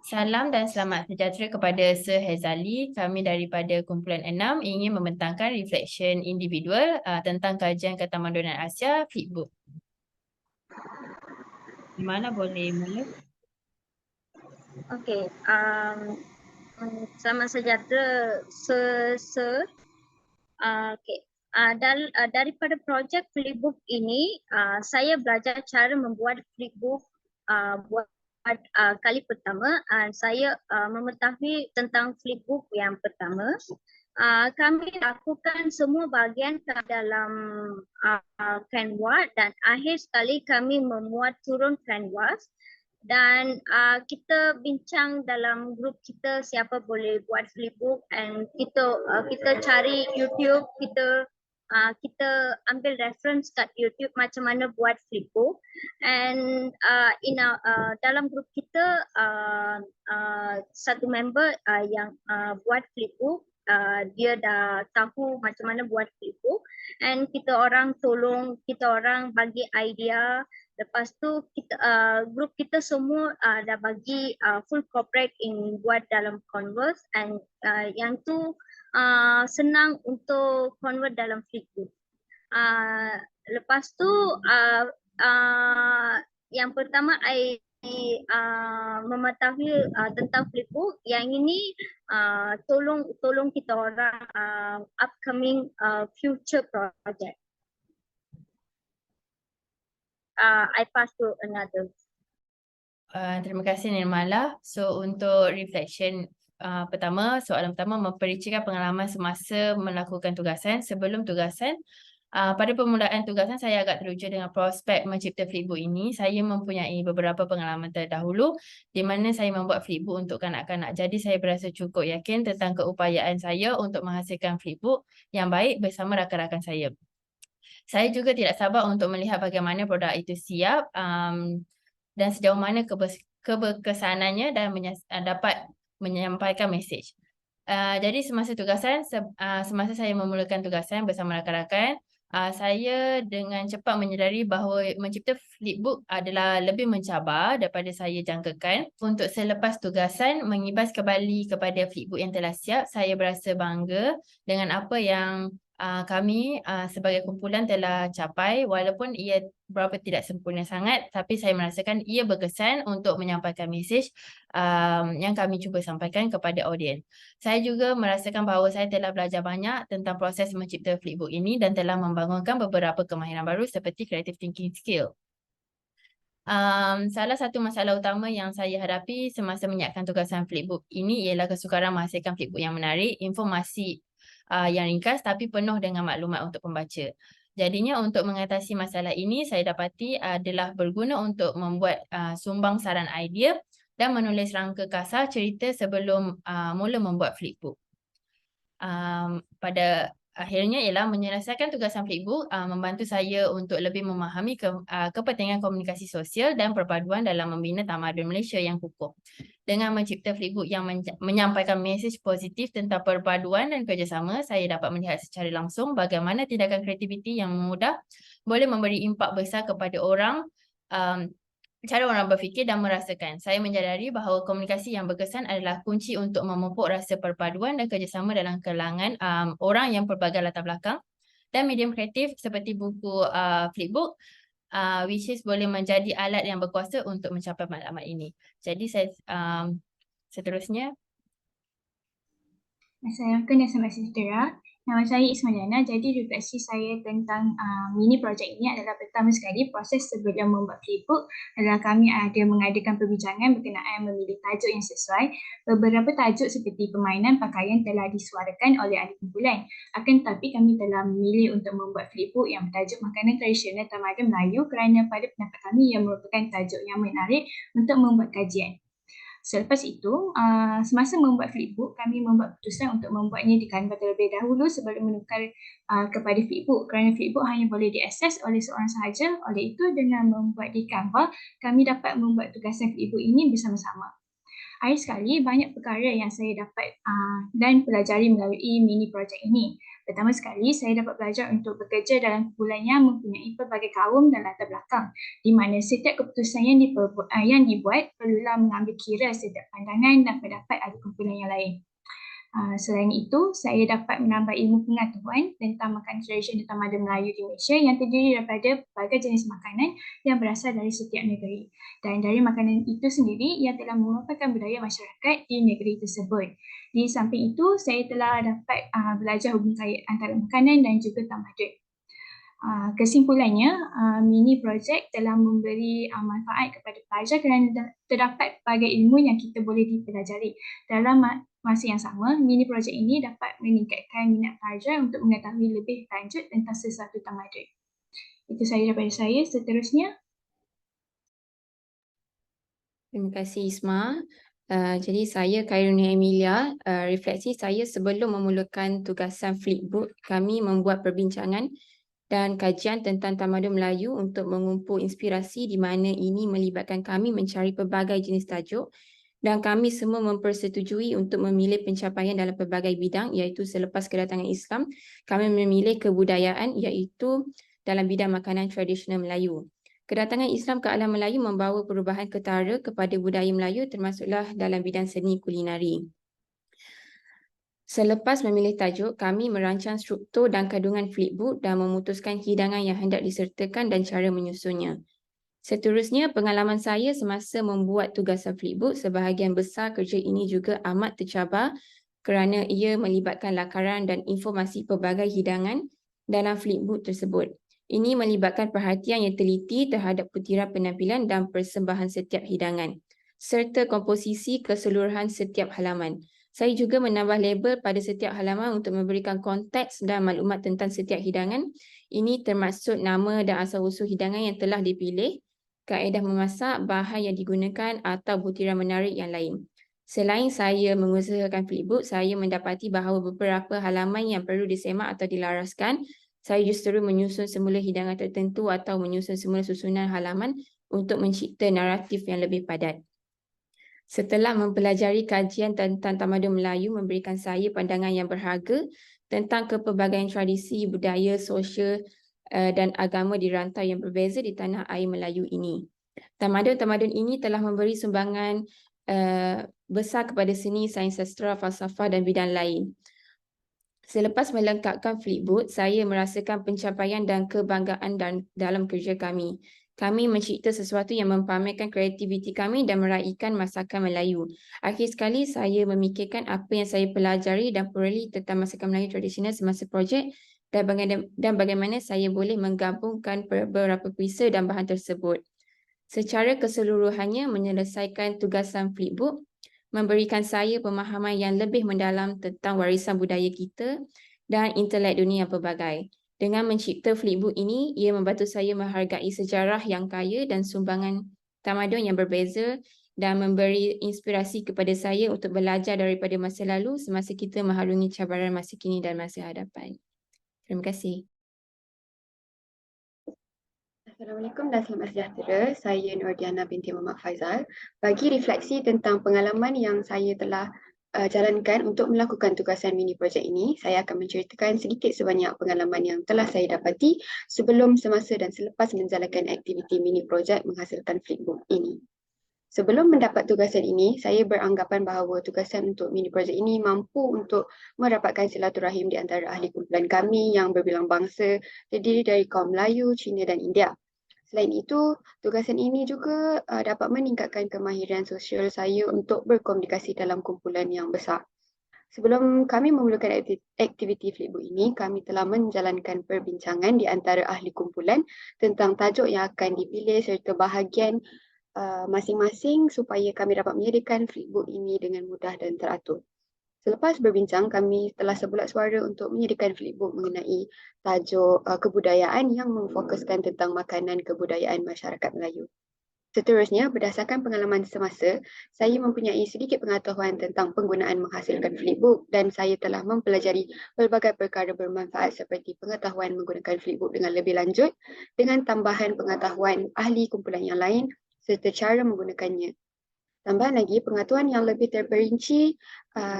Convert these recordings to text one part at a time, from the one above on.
Salam dan selamat sejahtera kepada Sir Hazali. Kami daripada kumpulan 6 ingin membentangkan reflection individual tentang kajian ketamadunan Asia, Flipbook. Di mana boleh mula? Okey, selamat sejahtera Sir. Okey, daripada projek Flipbook ini, saya belajar cara membuat Flipbook buat kali pertama. Saya mengetahui tentang Flipbook yang pertama. Kami lakukan semua bahagian dalam Canva dan akhir sekali kami memuat turun canvas. Dan kita bincang dalam grup kita siapa boleh buat flipbook, and kita cari YouTube, kita ambil reference kat YouTube macam mana buat flipbook. And dalam grup kita satu member yang buat flipbook, dia dah tahu macam mana buat flipbook, and kita orang tolong, kita orang bagi idea. Lepas tu grup kita semua dah bagi full corporate in buat dalam Converse, and yang tu senang untuk convert dalam Flipbook. Lepas tu yang pertama I mengetahui tentang Flipbook. Yang ini tolong kita orang upcoming future project. I pass to another. Terima kasih Nirmala. So untuk reflection soalan pertama mempericikan pengalaman semasa melakukan tugasan. Sebelum tugasan, pada permulaan tugasan saya agak teruja dengan prospek mencipta flipbook ini. Saya mempunyai beberapa pengalaman terdahulu di mana saya membuat flipbook untuk kanak-kanak. Jadi saya berasa cukup yakin tentang keupayaan saya untuk menghasilkan flipbook yang baik bersama rakan-rakan saya. Saya juga tidak sabar untuk melihat bagaimana produk itu siap dan sejauh mana keberkesanannya dan dapat menyampaikan mesej. Jadi semasa semasa saya memulakan tugasan bersama rakan-rakan, saya dengan cepat menyedari bahawa mencipta flipbook adalah lebih mencabar daripada saya jangkakan. Untuk selepas tugasan mengibas kembali kepada flipbook yang telah siap, saya berasa bangga dengan apa yang kami sebagai kumpulan telah capai. Walaupun ia berapa tidak sempurna sangat, tapi saya merasakan ia berkesan untuk menyampaikan mesej yang kami cuba sampaikan kepada audiens. Saya juga merasakan bahawa saya telah belajar banyak tentang proses mencipta flipbook ini dan telah membangunkan beberapa kemahiran baru seperti creative thinking skill. Salah satu masalah utama yang saya hadapi semasa menyiapkan tugasan flipbook ini ialah kesukaran menghasilkan flipbook yang menarik, informasi yang ringkas tapi penuh dengan maklumat untuk pembaca. Jadinya untuk mengatasi masalah ini, saya dapati adalah berguna untuk membuat sumbang saran idea dan menulis rangka kasar cerita sebelum mula membuat flipbook. Pada akhirnya ialah menyelesaikan tugasan flipbook membantu saya untuk lebih memahami kepentingan komunikasi sosial dan perpaduan dalam membina tamadun Malaysia yang kukuh. Dengan mencipta flipbook yang menyampaikan mesej positif tentang perpaduan dan kerjasama, saya dapat melihat secara langsung bagaimana tindakan kreativiti yang mudah boleh memberi impak besar kepada orang, cara orang berfikir dan merasakan. Saya menyadari bahawa komunikasi yang berkesan adalah kunci untuk memupuk rasa perpaduan dan kerjasama dalam kalangan orang yang pelbagai latar belakang. Dan medium kreatif seperti buku flipbook, which is boleh menjadi alat yang berkuasa untuk mencapai matlamat ini. Jadi saya seterusnya. Assalamualaikum dan selamat sejahtera. Nama saya Ismailana. Jadi refleksi saya tentang mini projek ini adalah pertama sekali proses sebelum membuat flipbook adalah kami ada mengadakan perbincangan berkenaan memilih tajuk yang sesuai. Beberapa tajuk seperti permainan pakaian telah disuarakan oleh ahli kumpulan. Akan tetapi kami telah memilih untuk membuat flipbook yang bertajuk makanan tradisional tamadun Melayu kerana pada pendapat kami ia merupakan tajuk yang menarik untuk membuat kajian. Selepas itu, semasa membuat flipbook, kami membuat keputusan untuk membuatnya di Canva terlebih dahulu sebelum menukar kepada flipbook kerana flipbook hanya boleh diakses oleh seorang sahaja. Oleh itu, dengan membuat di Canva, kami dapat membuat tugasan flipbook ini bersama-sama. Akhir sekali, banyak perkara yang saya dapat dan pelajari melalui mini projek ini. Pertama sekali, saya dapat belajar untuk bekerja dalam kumpulan yang mempunyai pelbagai kaum dan latar belakang, di mana setiap keputusan yang dibuat perlulah mengambil kira setiap pandangan dan pendapat ahli kumpulan yang lain. Selain itu, saya dapat menambah ilmu pengetahuan tentang makanan tradisional dan tamadun Melayu di Malaysia yang terdiri daripada berbagai jenis makanan yang berasal dari setiap negeri. Dan dari makanan itu sendiri yang telah merupakan budaya masyarakat di negeri tersebut. Di samping itu, saya telah dapat belajar hubungan kait antara makanan dan juga tamadun. Kesimpulannya, mini projek telah memberi manfaat kepada pelajar kerana terdapat pelbagai ilmu yang kita boleh dipelajari. Dalam masa yang sama, mini projek ini dapat meningkatkan minat pelajar untuk mengetahui lebih lanjut tentang sesuatu tamadun. Itu sahaja daripada saya. Seterusnya. Terima kasih Isma. Jadi saya Khairuni Emilia. Refleksi saya sebelum memulakan tugasan Flipbook, kami membuat perbincangan dan kajian tentang tamadun Melayu untuk mengumpul inspirasi di mana ini melibatkan kami mencari pelbagai jenis tajuk dan kami semua mempersetujui untuk memilih pencapaian dalam pelbagai bidang, iaitu selepas kedatangan Islam, kami memilih kebudayaan iaitu dalam bidang makanan tradisional Melayu. Kedatangan Islam ke alam Melayu membawa perubahan ketara kepada budaya Melayu termasuklah dalam bidang seni kulinari. Selepas memilih tajuk, kami merancang struktur dan kandungan Flipbook dan memutuskan hidangan yang hendak disertakan dan cara menyusunnya. Seterusnya, pengalaman saya semasa membuat tugasan Flipbook, sebahagian besar kerja ini juga amat tercabar kerana ia melibatkan lakaran dan informasi pelbagai hidangan dalam Flipbook tersebut. Ini melibatkan perhatian yang teliti terhadap butiran penampilan dan persembahan setiap hidangan, serta komposisi keseluruhan setiap halaman. Saya juga menambah label pada setiap halaman untuk memberikan konteks dan maklumat tentang setiap hidangan. Ini termasuk nama dan asal-usul hidangan yang telah dipilih, kaedah memasak, bahan yang digunakan atau butiran menarik yang lain. Selain saya mengusahakan Flipbook, saya mendapati bahawa beberapa halaman yang perlu disemak atau dilaraskan. Saya justru menyusun semula hidangan tertentu atau menyusun semula susunan halaman untuk mencipta naratif yang lebih padat. Setelah mempelajari kajian tentang tamadun Melayu memberikan saya pandangan yang berharga tentang kepelbagaian tradisi, budaya, sosial dan agama di rantau yang berbeza di tanah air Melayu ini. Tamadun-tamadun ini telah memberi sumbangan besar kepada seni, sains sastra, falsafah dan bidang lain. Selepas melengkapkan Flipbook, saya merasakan pencapaian dan kebanggaan dalam kerja kami. Kami mencipta sesuatu yang mempamerkan kreativiti kami dan meraihkan masakan Melayu. Akhir sekali, saya memikirkan apa yang saya pelajari dan perli tentang masakan Melayu tradisional semasa projek dan bagaimana saya boleh menggabungkan beberapa perisa dan bahan tersebut. Secara keseluruhannya, menyelesaikan tugasan Flipbook memberikan saya pemahaman yang lebih mendalam tentang warisan budaya kita dan intelek dunia yang pelbagai. Dengan mencipta Flipbook ini, ia membantu saya menghargai sejarah yang kaya dan sumbangan tamadun yang berbeza dan memberi inspirasi kepada saya untuk belajar daripada masa lalu semasa kita mengharungi cabaran masa kini dan masa hadapan. Terima kasih. Assalamualaikum dan selamat sejahtera. Saya Nordiana binti Muhammad Faizal. Bagi refleksi tentang pengalaman yang saya telah jalankan untuk melakukan tugasan mini projek ini, saya akan menceritakan sedikit sebanyak pengalaman yang telah saya dapati sebelum, semasa dan selepas menjalankan aktiviti mini projek menghasilkan Flipbook ini. Sebelum mendapat tugasan ini, saya beranggapan bahawa tugasan untuk mini projek ini mampu untuk merapatkan silaturahim di antara ahli kumpulan kami yang berbilang bangsa terdiri dari kaum Melayu, Cina dan India. Selain itu, tugasan ini juga dapat meningkatkan kemahiran sosial saya untuk berkomunikasi dalam kumpulan yang besar. Sebelum kami memulakan aktiviti Flipbook ini, kami telah menjalankan perbincangan di antara ahli kumpulan tentang tajuk yang akan dipilih serta bahagian masing-masing supaya kami dapat menyediakan Flipbook ini dengan mudah dan teratur. Selepas berbincang, kami telah sebulat suara untuk menyediakan Flipbook mengenai tajuk kebudayaan yang memfokuskan tentang makanan kebudayaan masyarakat Melayu. Seterusnya, berdasarkan pengalaman semasa, saya mempunyai sedikit pengetahuan tentang penggunaan menghasilkan Flipbook dan saya telah mempelajari pelbagai perkara bermanfaat seperti pengetahuan menggunakan Flipbook dengan lebih lanjut dengan tambahan pengetahuan ahli kumpulan yang lain serta cara menggunakannya. Tambahan lagi, pengetahuan yang lebih terperinci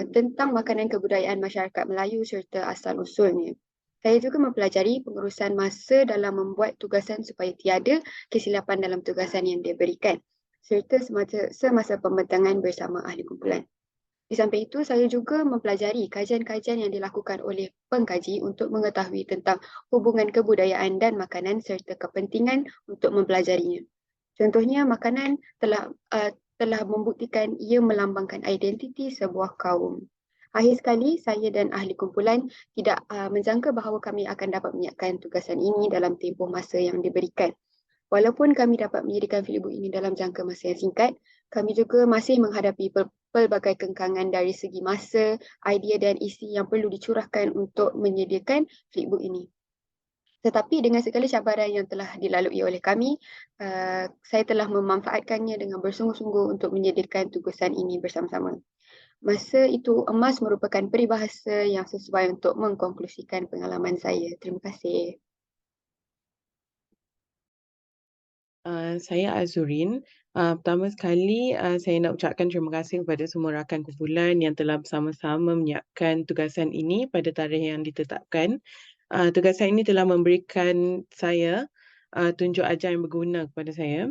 tentang makanan kebudayaan masyarakat Melayu serta asal-usulnya. Saya juga mempelajari pengurusan masa dalam membuat tugasan supaya tiada kesilapan dalam tugasan yang diberikan serta semasa pembentangan bersama ahli kumpulan. Di samping itu, saya juga mempelajari kajian-kajian yang dilakukan oleh pengkaji untuk mengetahui tentang hubungan kebudayaan dan makanan serta kepentingan untuk mempelajarinya. Contohnya, makanan telah membuktikan ia melambangkan identiti sebuah kaum. Akhir sekali, saya dan ahli kumpulan tidak menjangka bahawa kami akan dapat menyiapkan tugasan ini dalam tempoh masa yang diberikan. Walaupun kami dapat menyediakan Flipbook ini dalam jangka masa yang singkat, kami juga masih menghadapi pelbagai kengkangan dari segi masa, idea dan isi yang perlu dicurahkan untuk menyediakan Flipbook ini. Tetapi dengan segala cabaran yang telah dilalui oleh kami, saya telah memanfaatkannya dengan bersungguh-sungguh untuk menyediakan tugasan ini bersama-sama. Masa itu emas merupakan peribahasa yang sesuai untuk mengkonklusikan pengalaman saya. Terima kasih. Saya Azurin. Pertama sekali, saya nak ucapkan terima kasih kepada semua rakan kumpulan yang telah bersama-sama menyiapkan tugasan ini pada tarikh yang ditetapkan. Tugasan ini telah memberikan saya tunjuk ajar yang berguna kepada saya.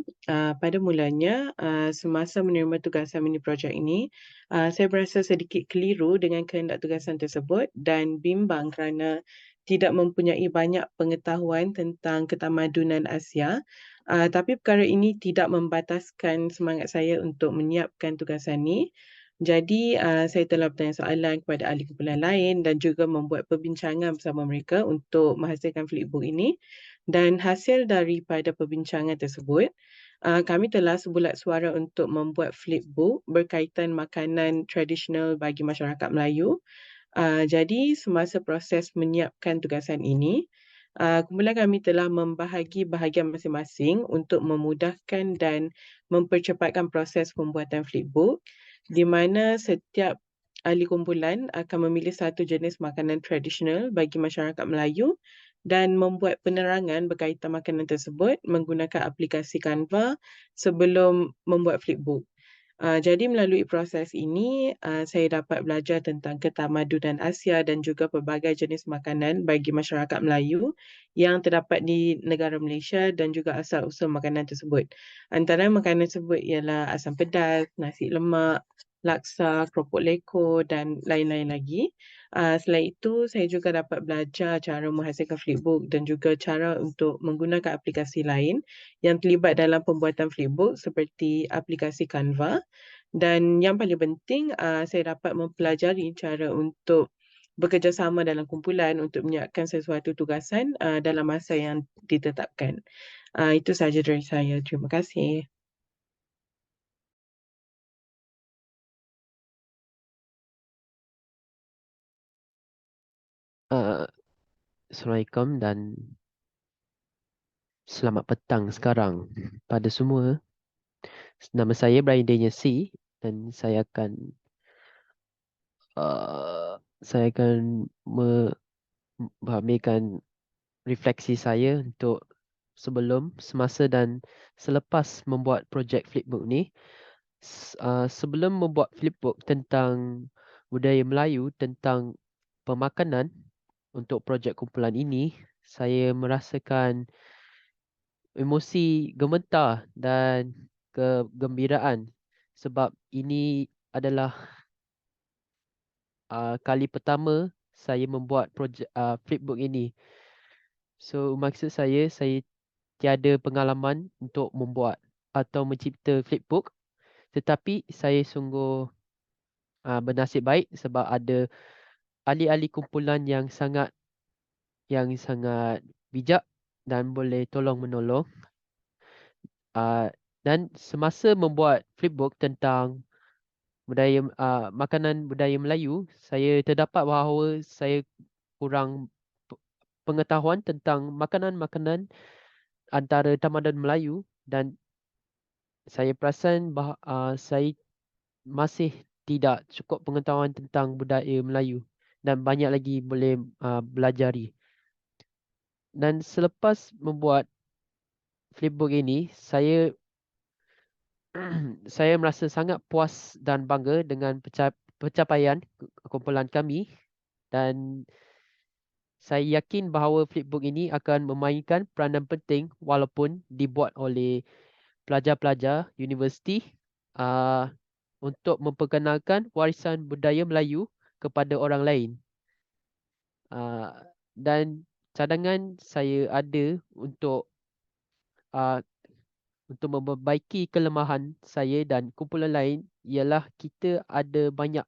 Pada mulanya, semasa menerima tugasan mini projek ini, saya berasa sedikit keliru dengan kehendak tugasan tersebut dan bimbang kerana tidak mempunyai banyak pengetahuan tentang ketamadunan Asia. Tapi perkara ini tidak membataskan semangat saya untuk menyiapkan tugasan ini. Jadi, saya telah bertanya soalan kepada ahli kumpulan lain dan juga membuat perbincangan bersama mereka untuk menghasilkan Flipbook ini. Dan hasil daripada perbincangan tersebut, kami telah sebulat suara untuk membuat Flipbook berkaitan makanan tradisional bagi masyarakat Melayu. Jadi, semasa proses menyiapkan tugasan ini, kumpulan kami telah membahagi bahagian masing-masing untuk memudahkan dan mempercepatkan proses pembuatan Flipbook, di mana setiap ahli kumpulan akan memilih satu jenis makanan tradisional bagi masyarakat Melayu dan membuat penerangan berkaitan makanan tersebut menggunakan aplikasi Canva sebelum membuat Flipbook. Jadi melalui proses ini, saya dapat belajar tentang ketamadunan Asia dan juga pelbagai jenis makanan bagi masyarakat Melayu yang terdapat di negara Malaysia dan juga asal-usul makanan tersebut. Antara makanan tersebut ialah asam pedas, nasi lemak, laksa, keropok leko dan lain-lain lagi. Selain itu, saya juga dapat belajar cara menghasilkan Flipbook dan juga cara untuk menggunakan aplikasi lain yang terlibat dalam pembuatan Flipbook seperti aplikasi Canva. Dan yang paling penting, saya dapat mempelajari cara untuk bekerjasama dalam kumpulan untuk menyiapkan sesuatu tugasan dalam masa yang ditetapkan. Itu sahaja dari saya. Terima kasih. Assalamualaikum dan selamat petang sekarang pada semua. Nama saya Brian Daniel C dan saya akan mengambilkan refleksi saya untuk sebelum, semasa dan selepas membuat projek Flipbook ni. Sebelum membuat Flipbook tentang budaya Melayu, tentang pemakanan untuk projek kumpulan ini, saya merasakan emosi gemetar dan kegembiraan sebab ini adalah kali pertama saya membuat projek Flipbook ini. So maksud saya tiada pengalaman untuk membuat atau mencipta Flipbook, tetapi saya sungguh bernasib baik sebab ada ahli-ahli kumpulan yang sangat bijak dan boleh tolong menolong. Dan semasa membuat Flipbook tentang makanan budaya Melayu, saya terdapat bahawa saya kurang pengetahuan tentang makanan-makanan antara tamadun Melayu dan saya perasan saya masih tidak cukup pengetahuan tentang budaya Melayu dan banyak lagi boleh belajari. Dan selepas membuat Flipbook ini, saya saya merasa sangat puas dan bangga dengan pencapaian kumpulan kami, dan saya yakin bahawa Flipbook ini akan memainkan peranan penting walaupun dibuat oleh pelajar-pelajar universiti untuk memperkenalkan warisan budaya Melayu kepada orang lain. Dan cadangan saya ada untuk memperbaiki kelemahan saya dan kumpulan lain ialah kita ada banyak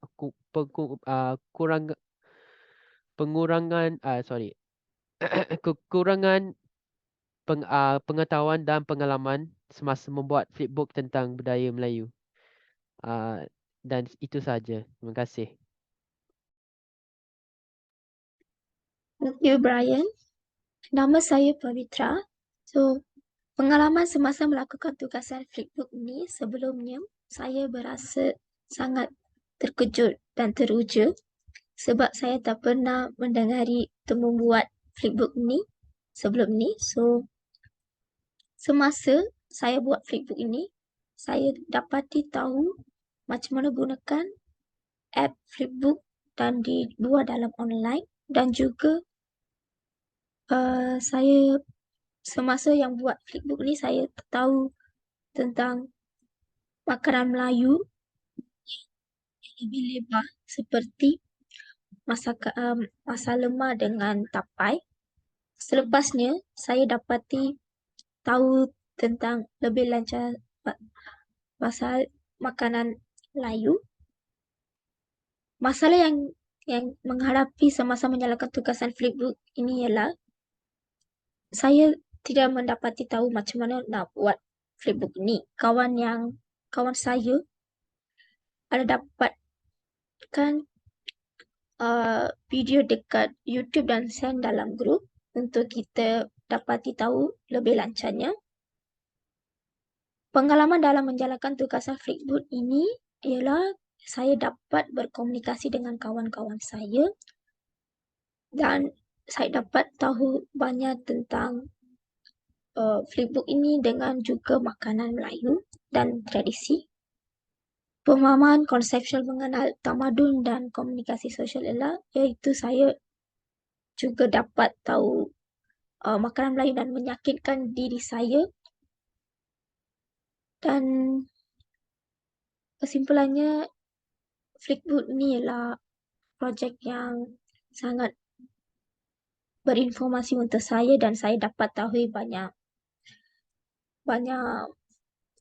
kekurangan pengetahuan dan pengalaman semasa membuat flipbook tentang budaya Melayu. Dan itu saja. Terima kasih. Thank you, Brian. Nama saya Pavitra. So, pengalaman semasa melakukan tugasan flipbook ini, sebelumnya saya berasa sangat terkejut dan teruja sebab saya tak pernah mendengari untuk membuat flipbook ini sebelum ni. So, semasa saya buat flipbook ini, saya dapati tahu macam mana gunakan app flipbook dan dibuat dalam online, dan juga saya semasa yang buat flipbook ni saya tahu tentang makanan Melayu yang lebih lebar seperti masak lemak dengan tapai. Selepasnya saya dapati tahu tentang lebih lancar pasal makanan Melayu. Masalah yang menghadapi semasa menjalankan tugasan flipbook ini ialah saya tidak mendapati tahu macam mana nak buat flipbook ni. Kawan saya ada dapatkan video dekat YouTube dan send dalam grup untuk kita dapati tahu lebih lancarnya. Pengalaman dalam menjalankan tugasan flipbook ini ialah saya dapat berkomunikasi dengan kawan-kawan saya dan saya dapat tahu banyak tentang flipbook ini dengan juga makanan Melayu dan tradisi. Pemahaman konseptual mengenal tamadun dan komunikasi sosial ialah iaitu saya juga dapat tahu makanan Melayu dan meyakinkan diri saya. Dan kesimpulannya, flipbook ni ialah projek yang sangat berinformasi untuk saya dan saya dapat tahu banyak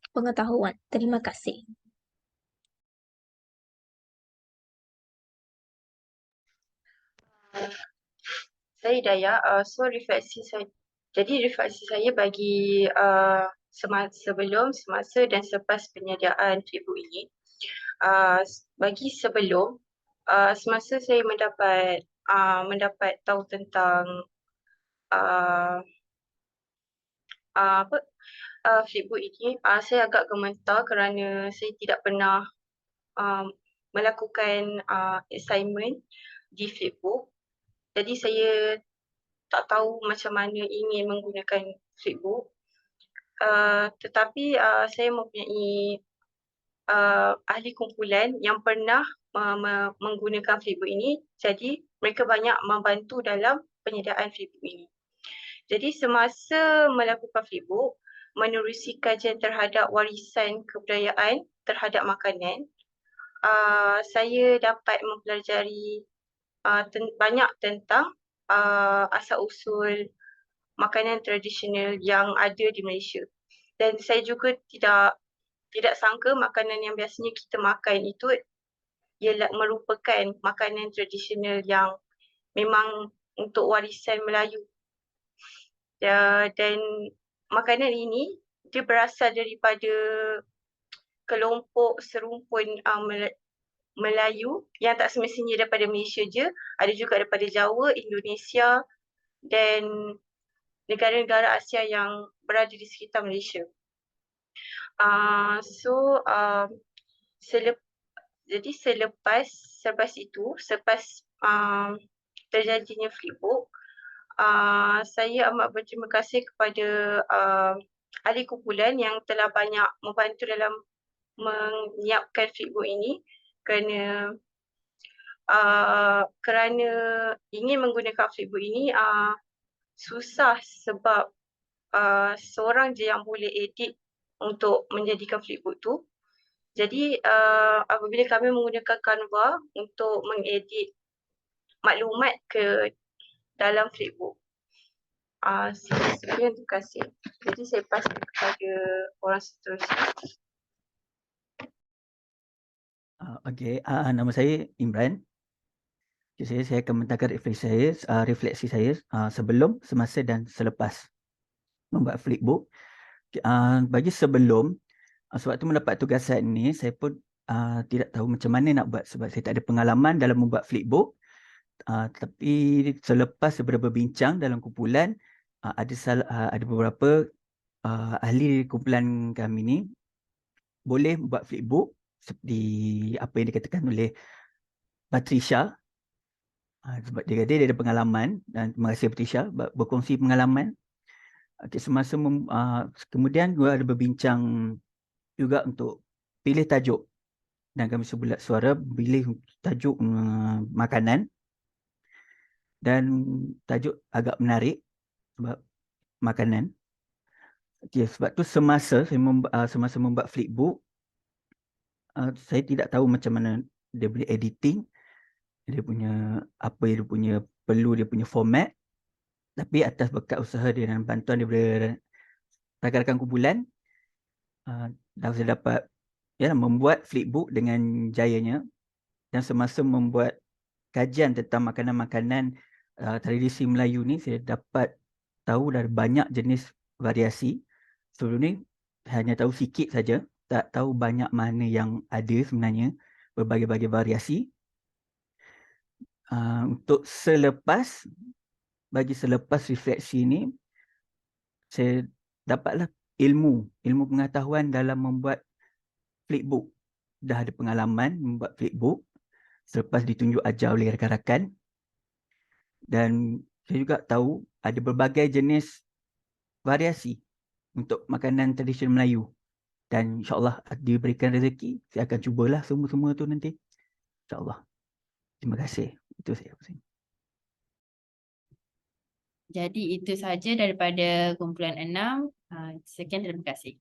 pengetahuan. Terima kasih. Saya Daya, refleksi saya. Jadi refleksi saya bagi sebelum, semasa dan selepas penyediaan flipbook ini. Bagi sebelum, semasa saya mendapat tahu tentang flipbook ini, saya agak gemetar kerana saya tidak pernah melakukan assignment di flipbook. Jadi saya tak tahu macam mana ingin menggunakan flipbook. Tetapi saya mempunyai ahli kumpulan yang pernah menggunakan flipbook ini, jadi mereka banyak membantu dalam penyediaan flipbook ini. Jadi semasa melakukan flipbook, menerusi kajian terhadap warisan kebudayaan terhadap makanan, saya dapat mempelajari banyak tentang asal-usul makanan tradisional yang ada di Malaysia. Dan saya juga tidak sangka makanan yang biasanya kita makan itu ialah merupakan makanan tradisional yang memang untuk warisan Melayu. Dan makanan ini dia berasal daripada kelompok serumpun Melayu yang tak semestinya daripada Malaysia je, ada juga daripada Jawa, Indonesia dan negara-negara Asia yang berada di sekitar Malaysia. Selepas itu, terjadinya flipbook, saya amat berterima kasih kepada ahli kumpulan yang telah banyak membantu dalam menyiapkan flipbook ini kerana ingin menggunakan flipbook ini susah sebab seorang je yang boleh edit untuk menjadikan flipbook tu. Jadi apabila kami menggunakan Canva untuk mengedit maklumat ke dalam flipbook. Sekian, terima kasih. Jadi saya pass kepada orang seterusnya. Okey, nama saya Imran. Okay, saya akan mentangkan refleksi saya sebelum, semasa dan selepas membuat flipbook. Bagi sebelum, sebab tu mendapat tugasan ini, saya pun tidak tahu macam mana nak buat sebab saya tak ada pengalaman dalam membuat flipbook. Tapi selepas saya berbincang dalam kumpulan, ada beberapa ahli kumpulan kami ni boleh buat flipbook seperti apa yang dikatakan oleh Patricia. Sebab dia ada pengalaman, dan terima kasih Patricia berkongsi pengalaman. Okay, semasa kemudian gua ada berbincang juga untuk pilih tajuk, dan kami sebulat suara pilih tajuk makanan, dan tajuk agak menarik sebab makanan. Okay, sebab tu semasa saya membuat flipbook, saya tidak tahu macam mana dia boleh editing, dia punya perlu dia punya format. Tapi atas berkat usaha dia dan bantuan daripada rakan-rakan kumpulan, dah saya dapat membuat flipbook dengan jayanya. Dan semasa membuat kajian tentang makanan-makanan tradisi Melayu ni, saya dapat tahu dari banyak jenis variasi. Sebelum ni hanya tahu sikit saja, tak tahu banyak mana yang ada sebenarnya, berbagai-bagai variasi. Untuk bagi selepas refleksi ni, saya dapatlah ilmu pengetahuan dalam membuat flipbook. Dah ada pengalaman membuat flipbook selepas ditunjuk ajar oleh rakan-rakan. Dan saya juga tahu ada berbagai jenis variasi untuk makanan tradisional Melayu. Dan insyaAllah diberikan rezeki, saya akan cubalah semua-semua tu nanti. InsyaAllah. Terima kasih. Itu saya. Jadi itu saja daripada kumpulan 6. Sekian, terima kasih.